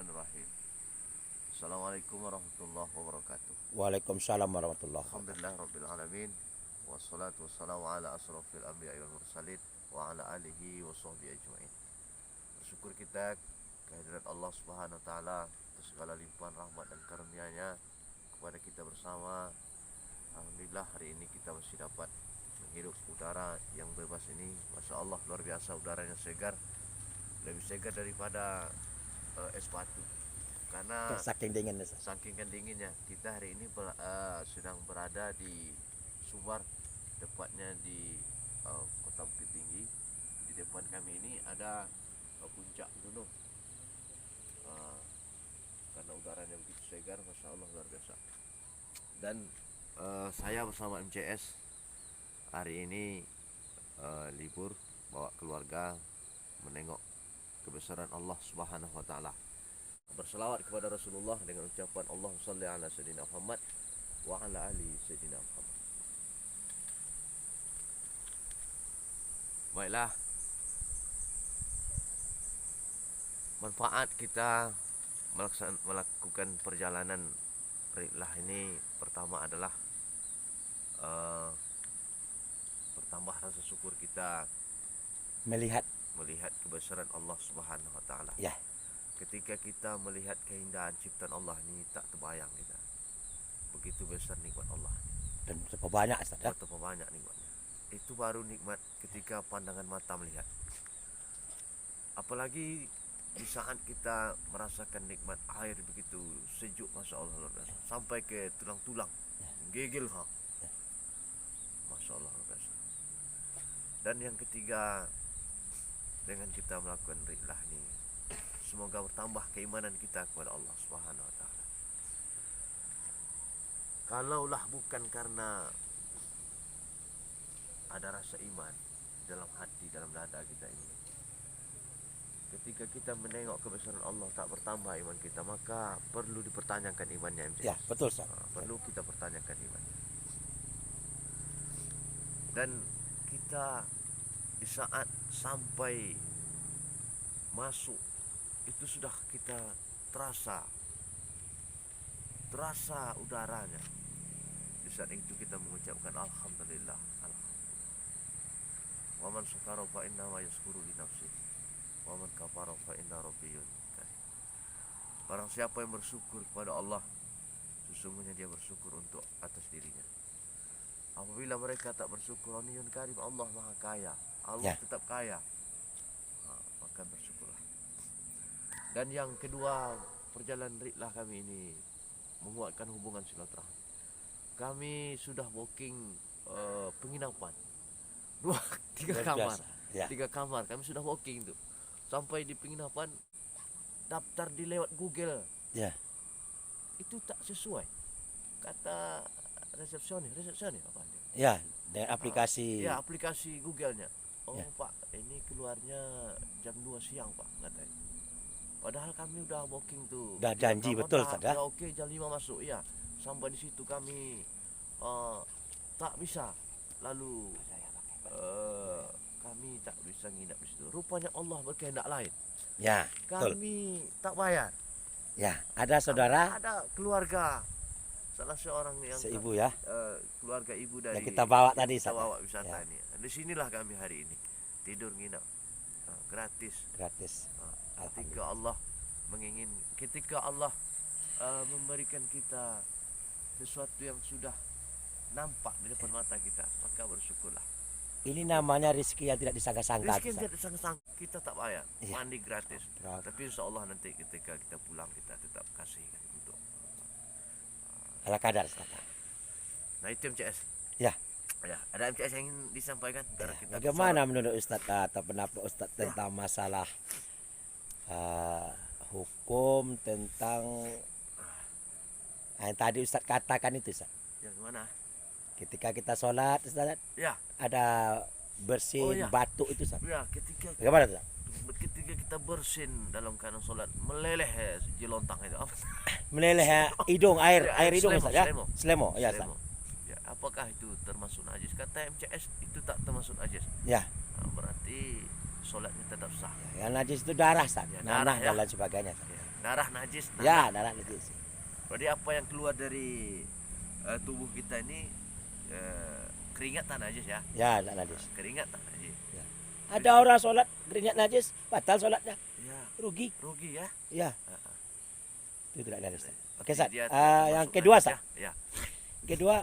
Bismillahirrahmanirrahim. Assalamualaikum warahmatullahi wabarakatuh. Waalaikumsalam warahmatullahi wabarakatuh. Alhamdulillah rabbil alamin. Wassalatu wassalamu ala asrofil anbiya'i wal mursalin wa ala alihi wa sahbihi ajmain. Bersyukur kita kehadirat Allah Subhanahu wa taala atas segala limpahan rahmat dan karunia-Nya kepada kita bersama. Alhamdulillah hari ini kita masih dapat menghirup udara yang bebas ini. Masya Allah, luar biasa, udaranya segar, lebih segar daripada es batu. Karena Saking dinginnya. saking kan dinginnya, kita hari ini sedang berada di Sumbar, tepatnya di Kota Bukit Tinggi. Di depan kami ini ada puncak gunung. Karena udaranya begitu segar, masya Allah, luar biasa. Dan saya bersama MCS hari ini libur, bawa keluarga menengok kebesaran Allah Subhanahu wa taala. Berselawat kepada Rasulullah dengan ucapan Allahumma shalli ala sayyidina Muhammad wa ala ali sayyidina Muhammad. Baiklah, manfaat kita melakukan perjalanan rihlah ini pertama adalah bertambah rasa syukur kita Melihat melihat kebesaran Allah Subhanahu wa taala. ya. Ketika kita melihat keindahan ciptaan Allah ini, tak terbayang kita begitu besar nikmat Allah, Dan berapa banyak Ustaz ya? betapa banyak nikmatnya. Itu baru nikmat ketika pandangan mata melihat. Apalagi di saat kita merasakan nikmat air begitu sejuk, masya Allah, luar biasa, sampai ke tulang-tulang, gigil ha, masya Allah, luar biasa. Dan yang ketiga, dengan kita melakukan rihlah ini, semoga bertambah keimanan kita kepada Allah Subhanahu wa taala. Kalaulah bukan karena ada rasa iman dalam hati, dalam dada kita ini, ketika kita menengok kebesaran Allah tak bertambah iman kita, maka perlu dipertanyakan imannya, MCS. Ya, betul Ustaz. Perlu kita pertanyakan imannya. Dan kita di saat sampai masuk itu sudah kita terasa udaranya. Di saat itu kita mengucapkan alhamdulillah, alhamdulillah. Wa man syakara fa inna ma yashkuru li nafsihi wa man kafara fa inna rabbiyun karim. Barang siapa yang bersyukur kepada Allah, sesungguhnya dia bersyukur untuk atas dirinya. Apabila mereka tak bersyukur, Rabbiyun karim, Allah maha kaya, Allah Ya. tetap kaya, maka bersyukurlah. Dan yang kedua, perjalanan rihlah kami ini menguatkan hubungan silaturahmi. Kami sudah booking penginapan tiga Luar kamar, biasa. Ya. 3 kamar kami sudah booking tuh. Sampai di penginapan, daftar di lewat Google, Ya. itu tak sesuai, kata resepsionis apa dia? Ya, dengan aplikasi. Ya, aplikasi Google-nya. Oh Ya. Pak, ini keluarnya jam 2 siang Pak, katanya. Padahal kami udah booking tuh. Udah 3 janji kamar, betul, dah, Ustaz, ya? ya oke, jam 5 masuk ya. Sampai di situ kami tak bisa. Lalu kami tak bisa nginap di situ. Rupanya Allah berkehendak lain. Ya, betul. Kami tak bayar. Ya, ada saudara Ada keluarga, salah seorang yang seibu ya keluarga ibu dari yang kita bawa tadi kita Ustaz. bawa wisata Ya. ini. Di sinilah kami hari ini tidur nginap gratis. Gratis. Ketika Allah ketika Allah memberikan kita sesuatu yang sudah nampak di depan mata kita, maka bersyukurlah. Ini namanya rezeki yang tidak disangka-sangka. Rezeki Ustaz. tidak disangka, kita tak bayar, Iya. mandi gratis. Gratis. Tapi insya Allah nanti ketika kita pulang, kita tetap kasihkan untuk. Ala kadar Ustaz. Nah itu MCS. Ya. Ya, ada MCS yang ingin disampaikan? Ya, Kita bagaimana menurut Ustaz atau pendapat Ustaz tentang masalah hukum tentang yang tadi Ustaz katakan itu Ustaz? yang mana? Ketika kita sholat Ustaz, Ya, ada bersin Oh, ya. batu itu Ustaz. ya ketika Bagaimana Ustaz? kita bersin dalam keadaan sholat, meleleh jelontang itu apa? Meleleh hidung air Ya, hidung selemo, Ustaz ya. selemo. Selemo ya Ustaz. Selemo. Ya, apakah itu termasuk najis? Kata MCS itu tak termasuk najis. Ya. Berarti sholatnya tetap sah. Yang najis itu darah Ustaz. Ya, Nanah darah, ya. dan lain sebagainya Ustaz. Ya. darah najis. Ya, darah najis. Berarti apa yang keluar dari tubuh kita ini keringat tak najis ya? Ya, darah najis. Keringat tak najis. Ya. Ada orang sholat keringat najis, batal sholatnya. Ya, Rugi. rugi ya. Ya, Heeh. itu tidak najis. Berarti Oke, Ustaz. dia Yang termasuk kedua, najis, Ustaz. ya. Kedua,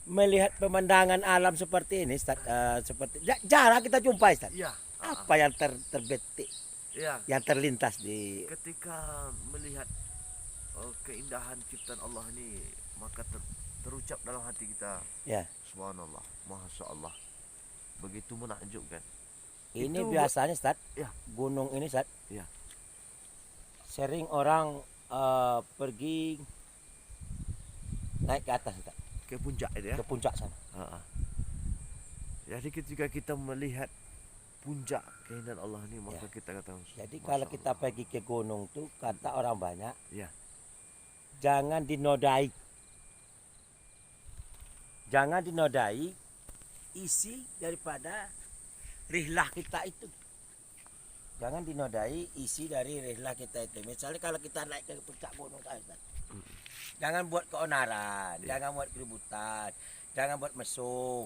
melihat pemandangan alam seperti ini, Ustaz, seperti jarang kita jumpai, Ustaz. Ya. Apa yang terbetik, Ya. yang terlintas di Ketika melihat keindahan ciptaan Allah ini, maka terucap dalam hati kita, ya. subhanallah, masya Allah, begitu menakjubkan. Ini Itu biasanya, Ustaz, Ya. gunung ini, Ustaz, Ya. sering orang pergi naik ke atas, Ustaz, Ke puncak itu ya. ke puncak sana. Ha-ha. Jadi ketika kita melihat puncak keindahan Allah ini, maka Ya. kita kata, Jadi masya kalau kita Allah. pergi ke gunung tuh, kata orang banyak, Ya. jangan dinodai. Jangan dinodai isi daripada rihlah kita itu. Jangan dinodai isi dari rihlah kita itu. Misalnya kalau kita naik ke puncak gunung, Ustaz, jangan buat keonaran, jangan buat keributan, jangan buat mesum.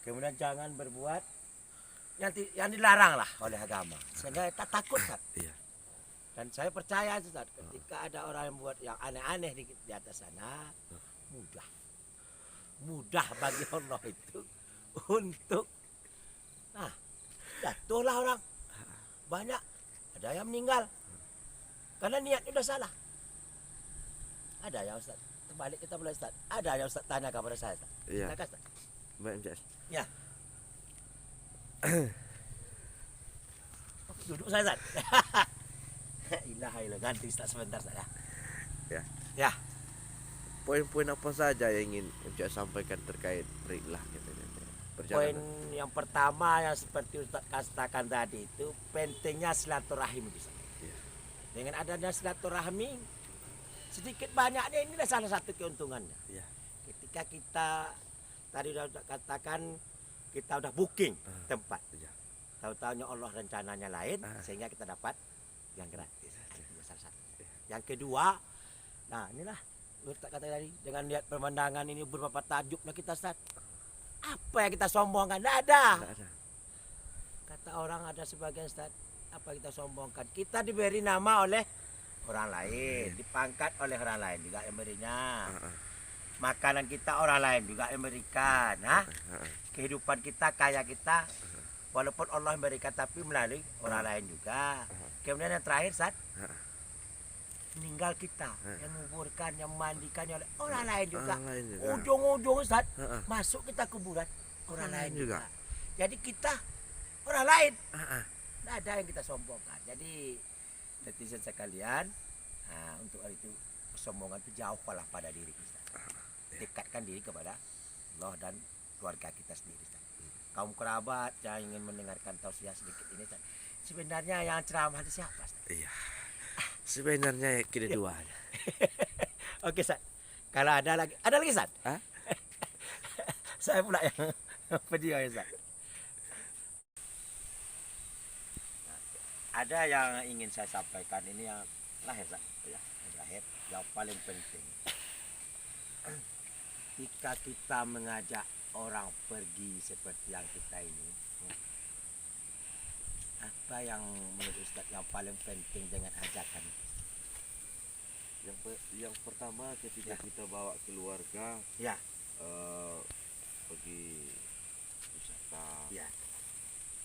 Kemudian jangan berbuat yang dilarang lah oleh agama. Sehingga kita takut, Ustaz. Iya. Dan saya percaya, Ustaz, ketika ada orang yang buat yang aneh-aneh di atas sana, mudah bagi Allah itu untuk jatuhlah orang. Banyak ada yang meninggal karena niatnya udah salah. Ada ya, Ustaz, terbalik kita boleh, Ustaz. Ada yang Ustaz tanya kepada saya, Ustaz. Iya. Silakan, Ustaz. Baik, Ustaz. Ya. Duduk saya, Ustaz. Ilaha illallah, ganti Ustaz sebentar, Ustaz ya. Ya. Ya. Poin-poin apa saja yang ingin Ustaz sampaikan terkait rihlah gitu. Poin Perjalanan. yang pertama yang seperti Ustaz katakan tadi itu pentingnya silaturahim, Ustaz. Iya. Dengan adanya silaturahmi sedikit banyaknya ini adalah salah satu keuntungannya. Iya. Ketika kita tadi udah katakan kita udah booking tempat. Iya. Tahu-tahunya Allah rencananya lain sehingga kita dapat yang gratis. Itu salah satu. Yang kedua, nah inilah Ustaz kata tadi, dengan lihat pemandangan ini beberapa tajuknya kita, Ustaz. Apa yang kita sombongkan? Tidak ada. Tidak ada. Kata orang ada sebagian, Ustaz, apa kita sombongkan? Kita diberi nama oleh orang lain, dipangkat oleh orang lain juga yang berinya. Makanan kita orang lain juga yang berikan. Kehidupan kita, kaya kita, walaupun Allah memberikan tapi melalui orang lain juga. Kemudian yang terakhir, Ustaz, meninggal kita, yang menguburkan, yang memandikan oleh orang lain juga. Orang lain juga. Ujung-ujung, Ustaz, masuk kita kuburan orang lain juga. Jadi kita orang lain. Tidak ada yang kita sombongkan. Jadi netizen sekalian, untuk hal itu kesombongan itu jauhlah pada diri kita. Dekatkan diri kepada Allah dan keluarga kita sendiri, Ustaz. Kaum kerabat yang ingin mendengarkan tausiah sedikit ini, Ustaz. Sebenarnya yang ceramah itu siapa, Ustaz? Iya. Sebenarnya kita dua. Oke, Ustaz. Kalau ada lagi Ustaz? Hah? Saya pula yang video ya, Ustaz. Ada yang ingin saya sampaikan ini yang lahir, Ustaz. Ya, yang lahir, yang paling penting. Jika kita mengajak orang pergi seperti yang kita ini, apa yang menurut Ustaz yang paling penting dengan ajakan? Yang pertama ketika kita bawa keluarga Ya. pergi wisata, Ya.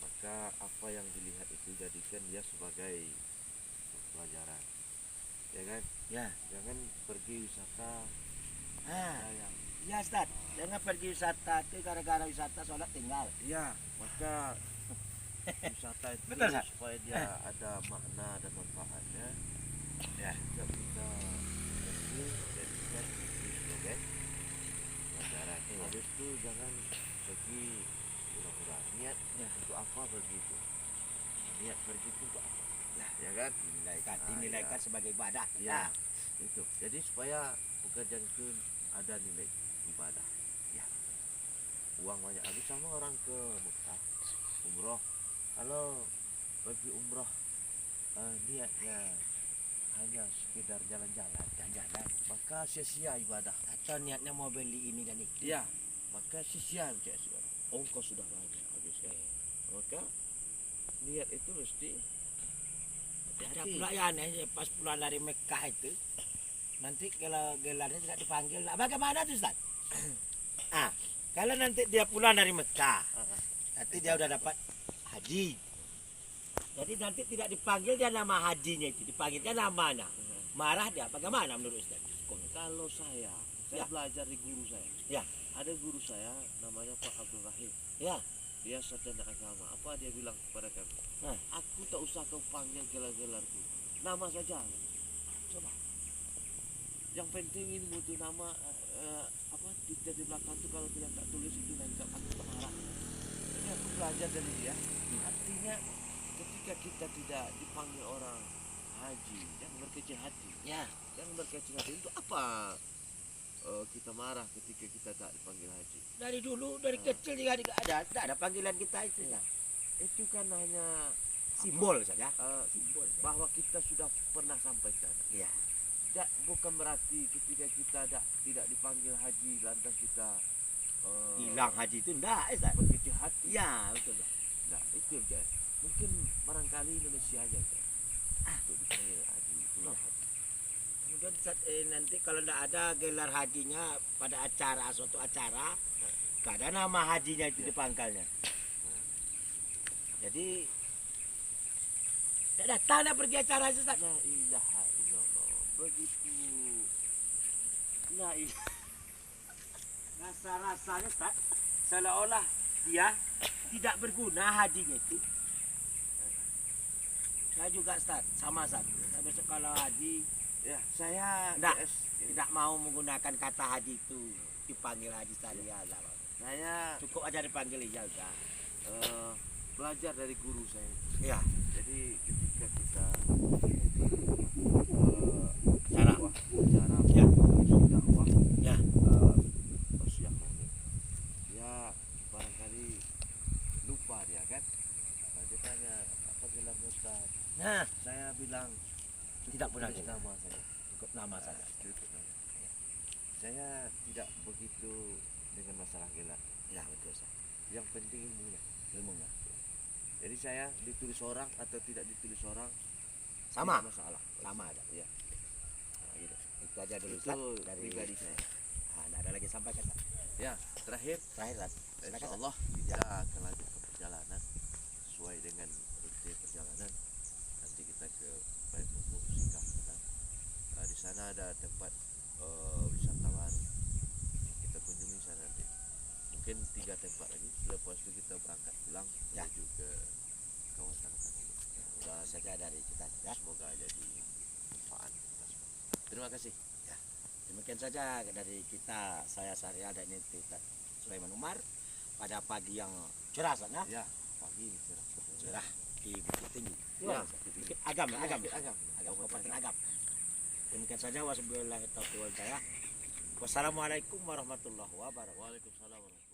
maka apa yang dilihat itu jadikan dia sebagai pelajaran, ya kan? Ya. Jangan pergi wisata yang Ya, Ustaz. Jangan pergi wisata itu gara-gara wisata sholat tinggal. ya, maka wisata itu Betul, Ustaz. supaya dia ada makna dan manfaatnya. Ya. Tidak kita pergi jadikan itu sebagai pelajaran. Habis itu jangan pergi pura-pura niat untuk apa begitu. Niat pergi itu untuk apa? Ya kan? Dinilaikan Ya. sebagai ibadah. Ya, itu. Jadi supaya pekerjaan itu ada nilai ibadah. Ya. Uang banyak habis sama orang ke Mekah umroh. Kalau pergi umroh niatnya hanya sekedar jalan-jalan, maka sia-sia ibadah. Atau niatnya mau beli ini dan itu. Ya, maka sia-sia ibadah. Ongkos sudah banyak habiskan. Maka niat itu mesti Ada hati-hati. pula ya aneh, pas pulang dari Mekah itu, nanti kalau gelarnya tidak dipanggil, nah, bagaimana tuh Ustaz? Kalau nanti dia pulang dari Mekah, nanti dia udah dapat haji. Jadi nanti tidak dipanggil dia nama hajinya itu, dipanggilnya namanya. Marah dia, bagaimana menurut Ustaz? Kalau saya Ya. belajar di guru saya. Ya. Ada guru saya namanya Pak Abdul Rahim. Ya. Dia sarjana agama. Apa dia bilang kepada kami? Nah. Aku tak usah kau panggil gelar-gelarku. Nama saja. Coba. Yang penting ini butuh nama apa di belakang itu kalau tidak tak tulis itu nanti aku marah. Jadi aku belajar dari dia. Artinya ketika kita tidak dipanggil orang haji, jangan berkecil hati. Ya. Jangan berkecil hati. Untuk apa kita marah ketika kita tak dipanggil haji? Dari dulu, dari kecil juga tidak ada panggilan kita itu. Ya. Itu kan hanya Simbol saja. simbol bahwa kita sudah pernah sampai ke sana. Iya. Bukan berarti ketika kita tidak dipanggil haji lantas kita Hilang haji itu enggak, Ustaz. berkecil hati. Ya, betul. Nah, itu yang jadi. Mungkin barangkali Indonesia aja kan untuk dipanggil haji. Itulah haji. Kemudian nanti kalau tidak ada gelar hajinya pada acara suatu acara, gak ada nama hajinya itu dipangkalnya. Jadi tidak datang dah pergi acara itu, Ustaz. La ilaha illallah. Begitu. La ilaha. Rasa-rasanya, Ustaz, seolah-olah dia tidak berguna hajinya itu. Saya juga, Ustaz, sama, Ustaz. Saya besok kalau haji Ya, saya tidak mau menggunakan kata haji itu, dipanggil haji saya. saya Cukup aja dipanggil ya udah. belajar dari guru saya. Ya. Jadi ketika kita Cara. cara Ya. dakwah Ya. tausiah mungkin ya barangkali lupa dia kan. Dia tanya apa gelarnya Ustaz, Nah, saya bilang Tidak punya tulis gelar. nama saja. cukup nama saja. Cukup nama. Saya tidak begitu dengan masalah gelar, Ya, betul, Ustaz. yang penting ilmunya. Ilmunya. Jadi saya ditulis orang atau tidak ditulis orang Sama. tidak masalah. Sama aja. Ya. Nah, gitu. Itu aja dulu, Itu Ustaz, dari pribadi saya. Nah, nggak ada lagi sampaikan, Ustaz. Ya, terakhir Terakhir, Ustaz. insya Silakan, Ustaz. Allah kita akan lanjut ke perjalanan sesuai dengan rute perjalanan. Nanti kita ke Baitul Sikah. Di sana ada tempat wisatawan kita kunjungi sana nanti. Mungkin 3 tempat lagi. Lepas itu kita berangkat pulang Ya. menuju ke kawasan Tanjung. Doa saja dari kita, ya. Semoga jadi manfaat kita semua. Terima kasih. Demikian saja dari kita, saya Syahrial dan ini Ustaz Sulaiman Umar pada pagi yang cerah, Ustaz, nah. Ya, pagi cerah. Cerah di Bukit Tinggi. Ya, Bukit Agam, ya, Agam, Agam. Kabupaten Agam. Demikian saja wassalamualaikum warahmatullahi wabarakatuh. Waalaikumsalam warahmatullahi wabarakatuh.